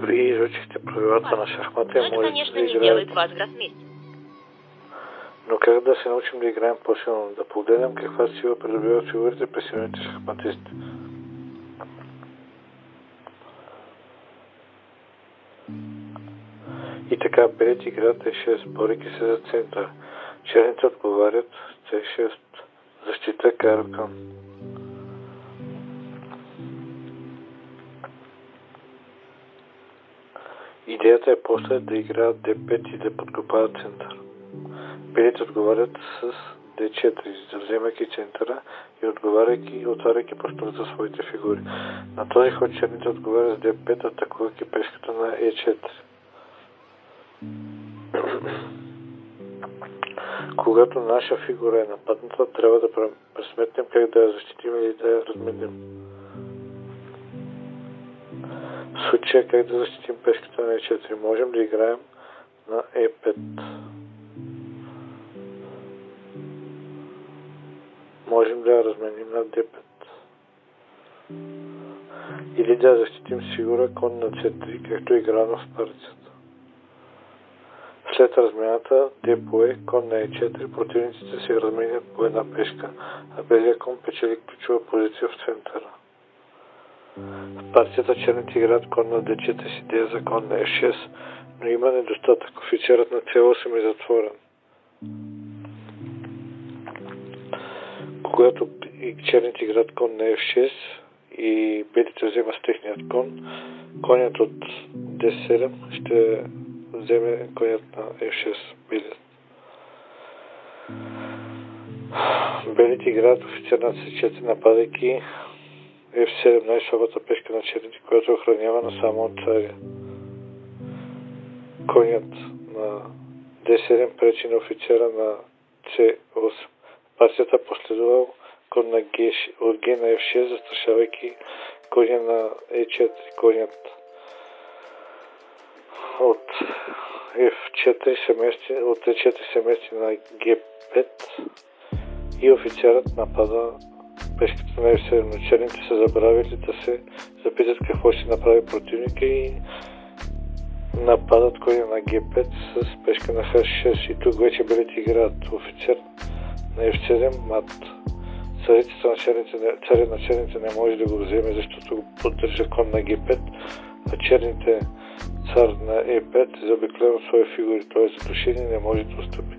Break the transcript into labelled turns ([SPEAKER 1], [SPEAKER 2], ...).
[SPEAKER 1] Вие изучихте правилата на шахмата и
[SPEAKER 2] это,
[SPEAKER 1] можете
[SPEAKER 2] конечно,
[SPEAKER 1] да
[SPEAKER 2] не
[SPEAKER 1] играете.
[SPEAKER 2] делает вас гроссмейстером.
[SPEAKER 1] Но как да се научим да играем по-силно? Да погледнем каква сила придобиват фигурите при силните шахматисти. И така, белите играят E6, борейки се за център. Черните отговарят C6, защита каркан. Идеята е после да играят D5 и да подкопават център. Белите отговарят с D4, завземайки центъра и отваряйки простор за своите фигури. На този ход черните отговарят с D5, атакувайки пешката на E4. Когато наша фигура е нападната, трябва да пресметнем как да я защитим или да я разменим. В случая как да защитим пешката на E4, можем да играем на E5. Можем да я разменим на D5. Или да я защитим с фигура кон на C3, както е играно в партията. След размяната D по E, кон на E4, противниците се разменят по една пешка, а белия кон печели ключова позиция в центъра. В партията черните играят кон на D4 с идея за кон на F6, но има недостатък. Офицерът на C8 е затворен. Когато черните играят кон на F6 и белите вземат с техният кон, конят от D7 ще вземе конят на F6. Белите играят офицер на C4, нападайки F7, най-слабата пешка на черните, която е охранявана само от царя. Конят на D7 пречи на офицера на C8. Партията последвал кон на G, от G на F6, застрашавайки коня на E4. Конят от F4 се мести на G5 и офицерът напада пешката на F7, но черните са забравили да се запитат какво ще направи противника и нападат коня на G5 с пешка на H6. И тук вече белите играят офицер на F7 мат. Царят на черните не може да го вземе, защото го поддържа кон на G5, а черните цар на E5 заобиклява свои фигури, т.е. задушение не може да отстъпи.